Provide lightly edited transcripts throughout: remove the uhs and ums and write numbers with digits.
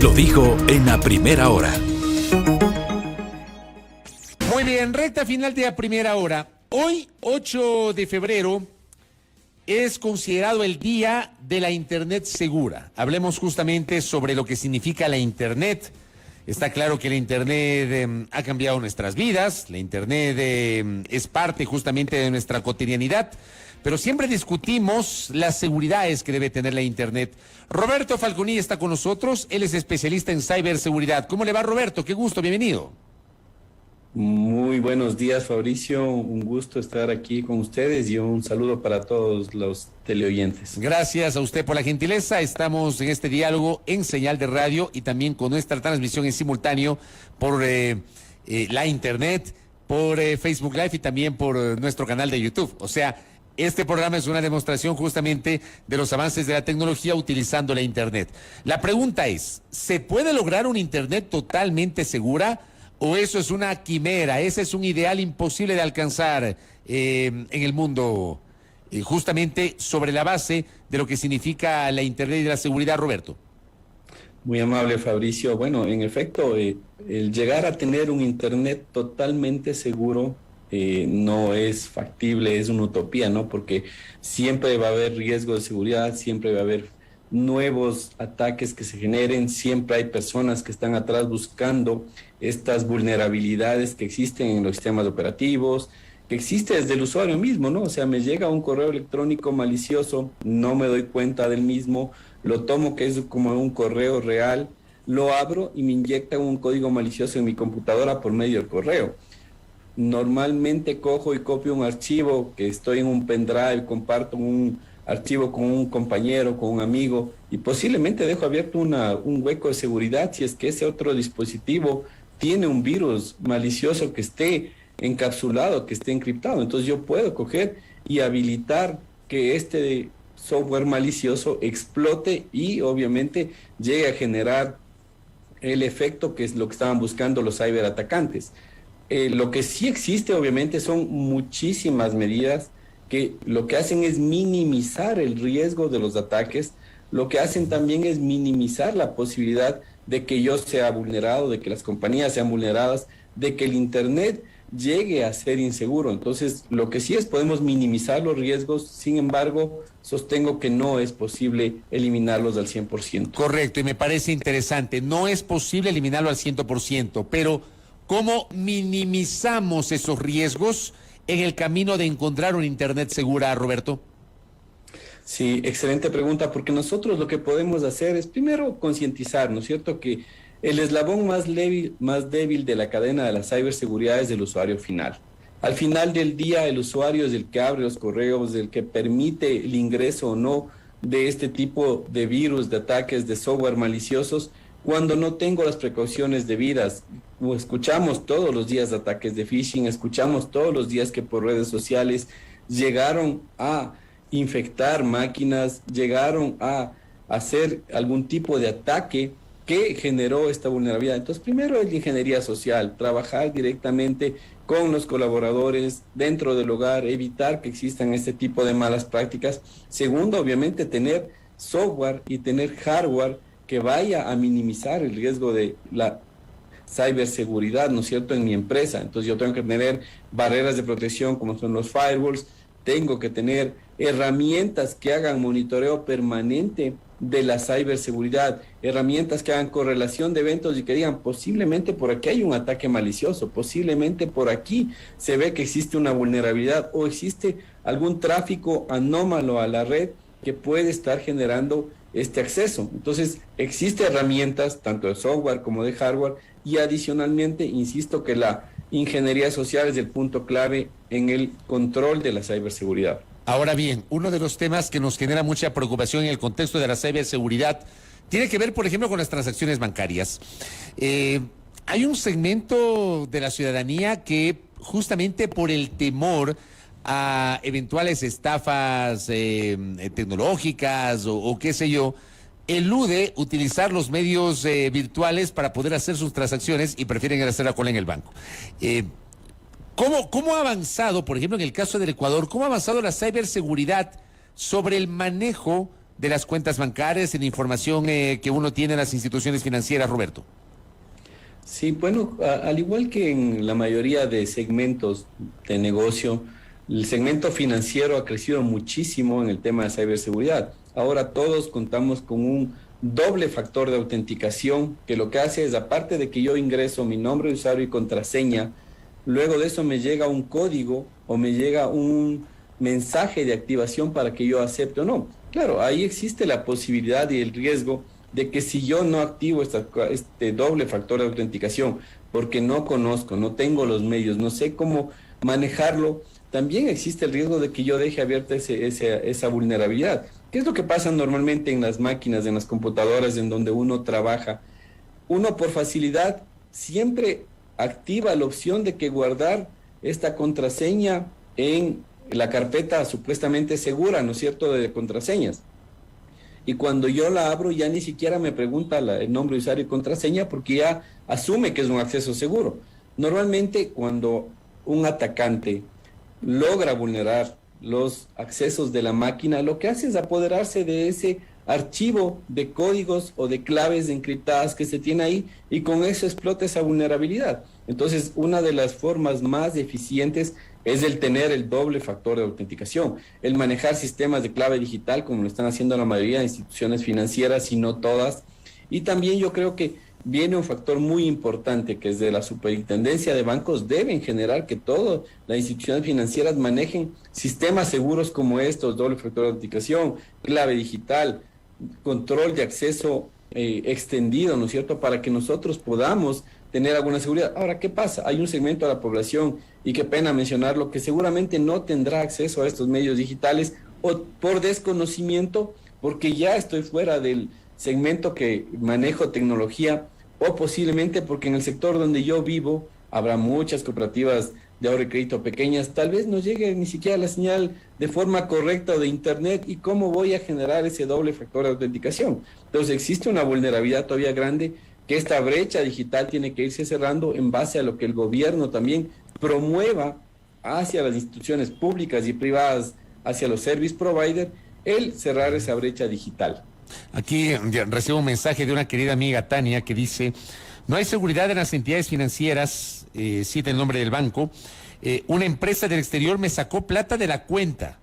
Lo dijo en la primera hora. Muy bien, recta final de la primera hora. Hoy, 8 de febrero, es considerado el Día de la Internet Segura. Hablemos justamente sobre lo que significa la Internet. Está claro que la Internet ha cambiado nuestras vidas, la Internet es parte justamente de nuestra cotidianidad, pero siempre discutimos las seguridades que debe tener la Internet. Roberto Falconi está con nosotros, él es especialista en ciberseguridad. ¿Cómo le va, Roberto? Qué gusto, bienvenido. Muy buenos días, Fabricio. Un gusto estar aquí con ustedes y un saludo para todos los teleoyentes. Gracias a usted por la gentileza. Estamos en este diálogo en señal de radio y también con nuestra transmisión en simultáneo por la internet, por Facebook Live y también por nuestro canal de YouTube. O sea, este programa es una demostración justamente de los avances de la tecnología utilizando la internet. La pregunta es, ¿se puede lograr una internet totalmente segura? ¿O eso es una quimera? ¿Ese es un ideal imposible de alcanzar en el mundo? Justamente sobre la base de lo que significa la Internet y la seguridad, Roberto. Muy amable, Fabricio. Bueno, en efecto, el llegar a tener un Internet totalmente seguro no es factible, es una utopía, ¿no? Porque siempre va a haber riesgo de seguridad, siempre va a haber nuevos ataques que se generen, siempre hay personas que están atrás buscando estas vulnerabilidades que existen en los sistemas operativos, que existe desde el usuario mismo, ¿no? O sea, me llega un correo electrónico malicioso, no me doy cuenta del mismo, lo tomo que es como un correo real, lo abro y me inyectan un código malicioso en mi computadora por medio del correo. Normalmente cojo y copio un archivo que estoy en un pendrive, comparto un archivo con un compañero, con un amigo, y posiblemente dejo abierto un hueco de seguridad si es que ese otro dispositivo tiene un virus malicioso que esté encapsulado, que esté encriptado. Entonces yo puedo coger y habilitar que este software malicioso explote y obviamente llegue a generar el efecto que es lo que estaban buscando los ciberatacantes. Lo que sí existe obviamente son muchísimas medidas que lo que hacen es minimizar el riesgo de los ataques, lo que hacen también es minimizar la posibilidad de que yo sea vulnerado, de que las compañías sean vulneradas, de que el Internet llegue a ser inseguro. Entonces, lo que sí es, podemos minimizar los riesgos, sin embargo, sostengo que no es posible eliminarlos al 100%. Correcto, y me parece interesante, no es posible eliminarlo al 100%, pero ¿cómo minimizamos esos riesgos en el camino de encontrar una Internet segura, Roberto? Sí, excelente pregunta, porque nosotros lo que podemos hacer es primero concientizar, ¿no es cierto?, que el eslabón más débil de la cadena de la ciberseguridad es el usuario final. Al final del día, el usuario es el que abre los correos, el que permite el ingreso o no de este tipo de virus, de ataques, de software maliciosos, cuando no tengo las precauciones debidas. Escuchamos todos los días ataques de phishing, escuchamos todos los días que por redes sociales llegaron a infectar máquinas, llegaron a hacer algún tipo de ataque que generó esta vulnerabilidad. Entonces, primero es la ingeniería social, trabajar directamente con los colaboradores dentro del hogar, evitar que existan este tipo de malas prácticas. Segundo, obviamente, tener software y tener hardware que vaya a minimizar el riesgo de la ciberseguridad, ¿no es cierto?, en mi empresa. Entonces yo tengo que tener barreras de protección como son los firewalls, tengo que tener herramientas que hagan monitoreo permanente de la ciberseguridad, herramientas que hagan correlación de eventos y que digan posiblemente por aquí hay un ataque malicioso, posiblemente por aquí se ve que existe una vulnerabilidad o existe algún tráfico anómalo a la red que puede estar generando este acceso. Entonces, existen herramientas tanto de software como de hardware y adicionalmente, insisto que la ingeniería social es el punto clave en el control de la ciberseguridad. Ahora bien, uno de los temas que nos genera mucha preocupación en el contexto de la ciberseguridad tiene que ver, por ejemplo, con las transacciones bancarias. Hay un segmento de la ciudadanía que justamente por el temor a eventuales estafas tecnológicas o qué sé yo, elude utilizar los medios virtuales para poder hacer sus transacciones y prefieren hacer la cola en el banco. ¿Cómo ha avanzado, por ejemplo, en el caso del Ecuador, cómo ha avanzado la ciberseguridad sobre el manejo de las cuentas bancarias, en la información que uno tiene en las instituciones financieras, Roberto? Sí, bueno, al igual que en la mayoría de segmentos de negocio, el segmento financiero ha crecido muchísimo en el tema de ciberseguridad. Ahora todos contamos con un doble factor de autenticación, que lo que hace es, aparte de que yo ingreso mi nombre de usuario y contraseña, luego de eso me llega un código o me llega un mensaje de activación para que yo acepte o no. Claro, ahí existe la posibilidad y el riesgo de que si yo no activo este doble factor de autenticación, porque no conozco, no tengo los medios, no sé cómo manejarlo, también existe el riesgo de que yo deje abierta esa vulnerabilidad. ¿Qué es lo que pasa normalmente en las máquinas, en las computadoras en donde uno trabaja? Uno por facilidad siempre activa la opción de que guardar esta contraseña en la carpeta supuestamente segura, ¿no es cierto?, de contraseñas. Y cuando yo la abro ya ni siquiera me pregunta el nombre de usuario y contraseña porque ya asume que es un acceso seguro. Normalmente cuando un atacante logra vulnerar los accesos de la máquina, lo que hace es apoderarse de ese archivo de códigos o de claves encriptadas que se tiene ahí y con eso explota esa vulnerabilidad. Entonces, una de las formas más eficientes es el tener el doble factor de autenticación, el manejar sistemas de clave digital como lo están haciendo la mayoría de instituciones financieras y no todas. Y también yo creo que viene un factor muy importante que es de la superintendencia de bancos, deben generar que todas las instituciones financieras manejen sistemas seguros como estos, doble factor de autenticación, clave digital, control de acceso extendido, ¿no es cierto?, para que nosotros podamos tener alguna seguridad. Ahora, ¿qué pasa? Hay un segmento de la población, y qué pena mencionarlo, que seguramente no tendrá acceso a estos medios digitales o por desconocimiento, porque ya estoy fuera del segmento que manejo tecnología, o posiblemente porque en el sector donde yo vivo habrá muchas cooperativas de ahorro y crédito pequeñas, tal vez no llegue ni siquiera la señal de forma correcta de internet, y cómo voy a generar ese doble factor de autenticación. Entonces existe una vulnerabilidad todavía grande, que esta brecha digital tiene que irse cerrando en base a lo que el gobierno también promueva hacia las instituciones públicas y privadas, hacia los service providers, el cerrar esa brecha digital. Aquí recibo un mensaje de una querida amiga, Tania, que dice: no hay seguridad en las entidades financieras, cita el nombre del banco, una empresa del exterior me sacó plata de la cuenta,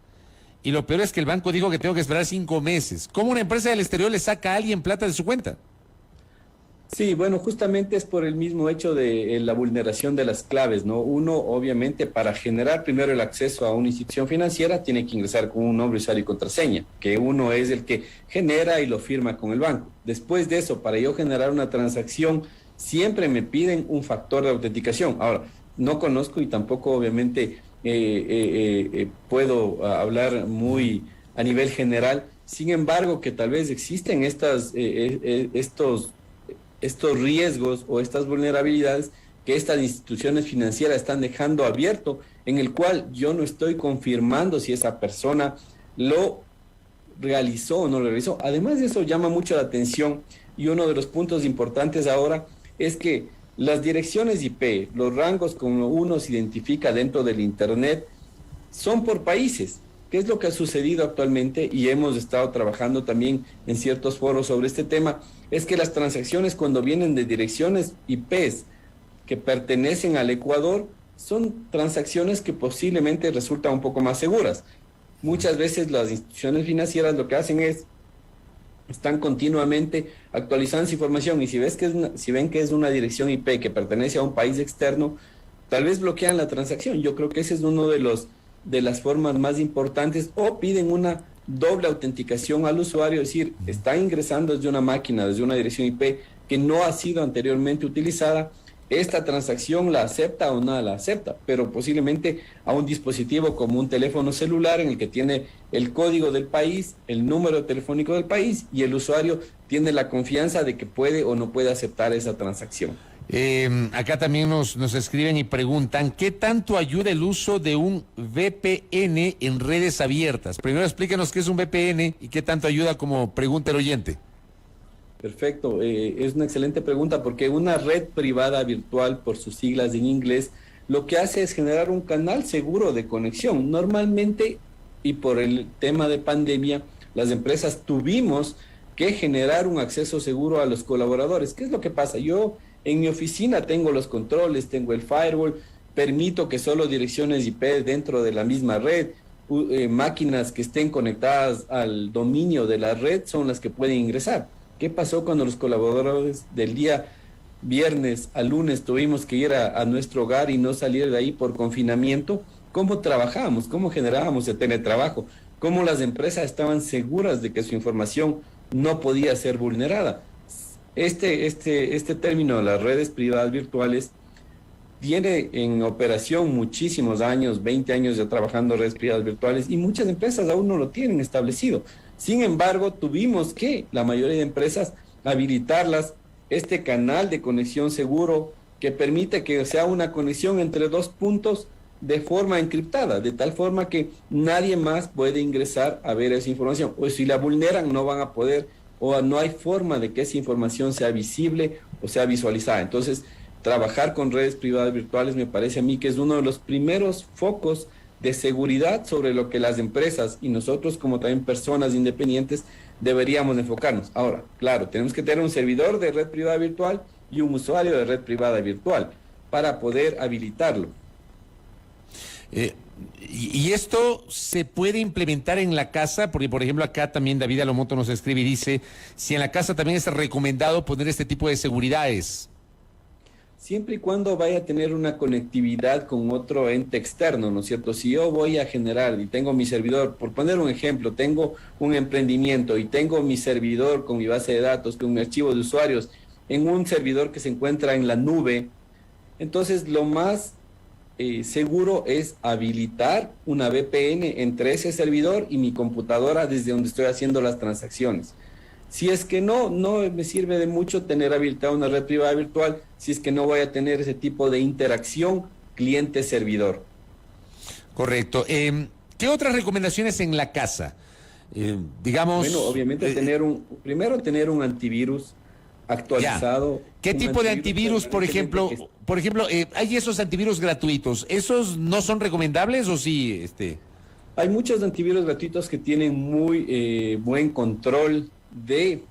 y lo peor es que el banco dijo que tengo que esperar 5 meses. ¿Cómo una empresa del exterior le saca a alguien plata de su cuenta? Sí, bueno, justamente es por el mismo hecho de la vulneración de las claves, ¿no? Uno, obviamente, para generar primero el acceso a una institución financiera, tiene que ingresar con un nombre, usuario y contraseña, que uno es el que genera y lo firma con el banco. Después de eso, para yo generar una transacción, siempre me piden un factor de autenticación. Ahora, no conozco y tampoco, obviamente, puedo hablar muy a nivel general. Sin embargo, que tal vez existen estos riesgos o estas vulnerabilidades que estas instituciones financieras están dejando abierto, en el cual yo no estoy confirmando si esa persona lo realizó o no lo realizó. Además de eso, llama mucho la atención, y uno de los puntos importantes ahora es que las direcciones IP, los rangos como uno se identifica dentro del Internet, son por países. ¿Qué es lo que ha sucedido actualmente? Y hemos estado trabajando también en ciertos foros sobre este tema. Es que las transacciones, cuando vienen de direcciones IPs que pertenecen al Ecuador, son transacciones que posiblemente resultan un poco más seguras. Muchas veces las instituciones financieras lo que hacen es, están continuamente actualizando esa información, y si ven que es una dirección IP que pertenece a un país externo, tal vez bloquean la transacción. Yo creo que ese es uno de las formas más importantes, o piden una doble autenticación al usuario, es decir, está ingresando desde una máquina, desde una dirección IP que no ha sido anteriormente utilizada, esta transacción la acepta o no la acepta, pero posiblemente a un dispositivo como un teléfono celular en el que tiene el código del país, el número telefónico del país, y el usuario tiene la confianza de que puede o no puede aceptar esa transacción. Acá también nos escriben y preguntan, ¿qué tanto ayuda el uso de un VPN en redes abiertas? Primero explíquenos qué es un VPN y qué tanto ayuda, como pregunta el oyente. Perfecto, es una excelente pregunta, porque una red privada virtual, por sus siglas en inglés, lo que hace es generar un canal seguro de conexión. Normalmente, y por el tema de pandemia, las empresas tuvimos que generar un acceso seguro a los colaboradores. ¿Qué es lo que pasa? Yo en mi oficina tengo los controles, tengo el firewall, permito que solo direcciones IP dentro de la misma red, máquinas que estén conectadas al dominio de la red son las que pueden ingresar. ¿Qué pasó cuando los colaboradores del día viernes a lunes tuvimos que ir a nuestro hogar y no salir de ahí por confinamiento? ¿Cómo trabajábamos? ¿Cómo generábamos el teletrabajo? ¿Cómo las empresas estaban seguras de que su información no podía ser vulnerada? Este término, las redes privadas virtuales, tiene en operación muchísimos años, 20 años ya trabajando redes privadas virtuales, y muchas empresas aún no lo tienen establecido. Sin embargo, tuvimos que, la mayoría de empresas, habilitarlas, este canal de conexión seguro que permite que sea una conexión entre dos puntos de forma encriptada, de tal forma que nadie más puede ingresar a ver esa información. O si la vulneran, no van a poder, o no hay forma de que esa información sea visible o sea visualizada. Entonces, trabajar con redes privadas virtuales me parece a mí que es uno de los primeros focos de seguridad sobre lo que las empresas y nosotros como también personas independientes deberíamos enfocarnos. Ahora, claro, tenemos que tener un servidor de red privada virtual y un usuario de red privada virtual para poder habilitarlo. ¿Y esto se puede implementar en la casa? Porque, por ejemplo, acá también David Alomoto nos escribe y dice, si en la casa también es recomendado poner este tipo de seguridades. Siempre y cuando vaya a tener una conectividad con otro ente externo, ¿no es cierto? Si yo voy a generar y tengo mi servidor, por poner un ejemplo, tengo un emprendimiento y tengo mi servidor con mi base de datos, con mi archivo de usuarios, en un servidor que se encuentra en la nube, entonces lo más seguro es habilitar una VPN entre ese servidor y mi computadora desde donde estoy haciendo las transacciones. Si es que no me sirve de mucho tener habilitada una red privada virtual, si es que no voy a tener ese tipo de interacción cliente-servidor. Correcto. ¿Qué otras recomendaciones en la casa? Digamos... Bueno, obviamente primero tener un antivirus actualizado. Ya. ¿Qué tipo de antivirus, por ejemplo? Hay esos antivirus gratuitos. ¿Esos no son recomendables o sí? Hay muchos antivirus gratuitos que tienen muy buen control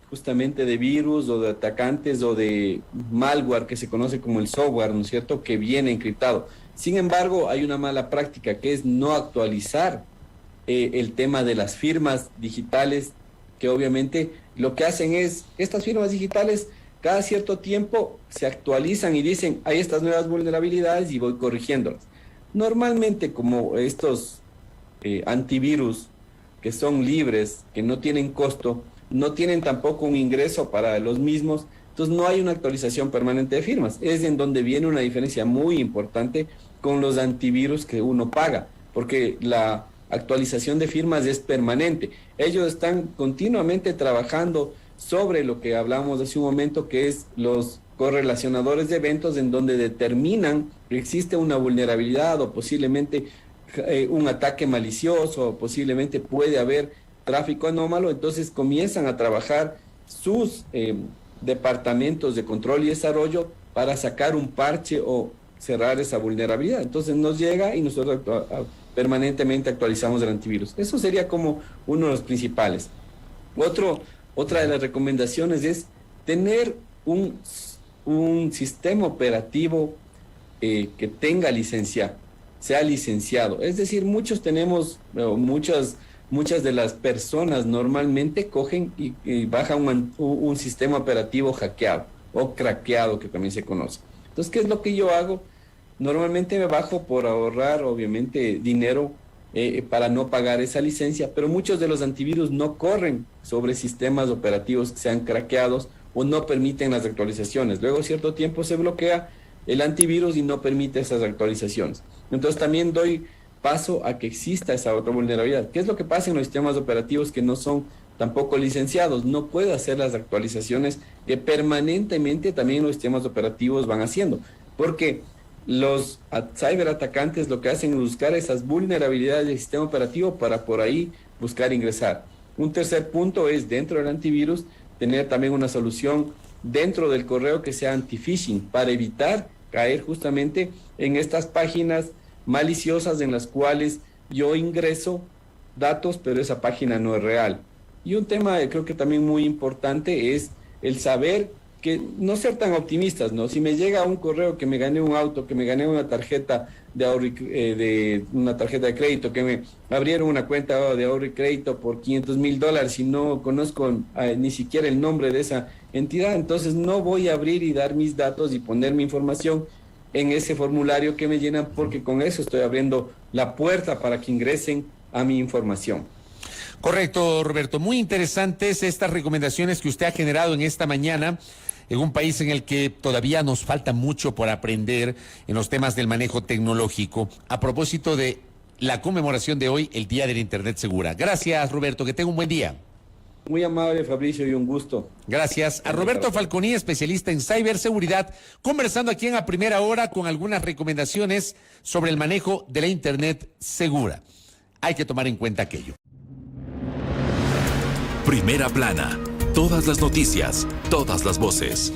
justamente de virus o de atacantes o de malware que se conoce como el software, ¿no es cierto?, que viene encriptado. Sin embargo, hay una mala práctica que es no actualizar el tema de las firmas digitales, que obviamente lo que hacen es, estas firmas digitales cada cierto tiempo se actualizan y dicen, hay estas nuevas vulnerabilidades y voy corrigiéndolas. Normalmente, como estos antivirus que son libres, que no tienen costo, no tienen tampoco un ingreso para los mismos, entonces no hay una actualización permanente de firmas. Es en donde viene una diferencia muy importante con los antivirus que uno paga, porque la actualización de firmas es permanente. Ellos están continuamente trabajando sobre lo que hablamos hace un momento, que es los correlacionadores de eventos, en donde determinan que existe una vulnerabilidad o posiblemente un ataque malicioso, o posiblemente puede haber tráfico anómalo. Entonces comienzan a trabajar sus departamentos de control y desarrollo para sacar un parche o cerrar esa vulnerabilidad. Entonces nos llega y nosotros permanentemente actualizamos el antivirus. Eso sería como uno de los principales. Otra de las recomendaciones es tener un sistema operativo que tenga licencia, sea licenciado. Es decir, muchas de las personas normalmente cogen y bajan un sistema operativo hackeado o craqueado, que también se conoce. Entonces, ¿qué es lo que yo hago? Normalmente me bajo por ahorrar, obviamente, dinero para no pagar esa licencia, pero muchos de los antivirus no corren sobre sistemas operativos que sean craqueados o no permiten las actualizaciones. Luego, cierto tiempo se bloquea el antivirus y no permite esas actualizaciones. Entonces, también doy paso a que exista esa otra vulnerabilidad. ¿Qué es lo que pasa en los sistemas operativos que no son tampoco licenciados? No puedo hacer las actualizaciones que permanentemente también los sistemas operativos van haciendo, porque los ciberatacantes lo que hacen es buscar esas vulnerabilidades del sistema operativo para por ahí buscar ingresar. Un tercer punto es, dentro del antivirus, tener también una solución dentro del correo que sea anti-phishing, para evitar caer justamente en estas páginas maliciosas en las cuales yo ingreso datos, pero esa página no es real. Y un tema creo que también muy importante es el saber que no ser tan optimistas, ¿no? Si me llega un correo que me gané un auto, que me gané una tarjeta de ahorro de una tarjeta de crédito, que me abrieron una cuenta de ahorro y crédito por $500,000 y no conozco ni siquiera el nombre de esa entidad, entonces no voy a abrir y dar mis datos y poner mi información en ese formulario que me llenan, porque con eso estoy abriendo la puerta para que ingresen a mi información. Correcto, Roberto. Muy interesantes estas recomendaciones que usted ha generado en esta mañana, en un país en el que todavía nos falta mucho por aprender en los temas del manejo tecnológico. A propósito de la conmemoración de hoy, el Día de la Internet Segura. Gracias, Roberto. Que tenga un buen día. Muy amable, Fabricio, y un gusto. Gracias a Roberto Falconi, especialista en ciberseguridad, conversando aquí en A Primera Hora con algunas recomendaciones sobre el manejo de la Internet segura. Hay que tomar en cuenta aquello. Primera plana. Todas las noticias, todas las voces.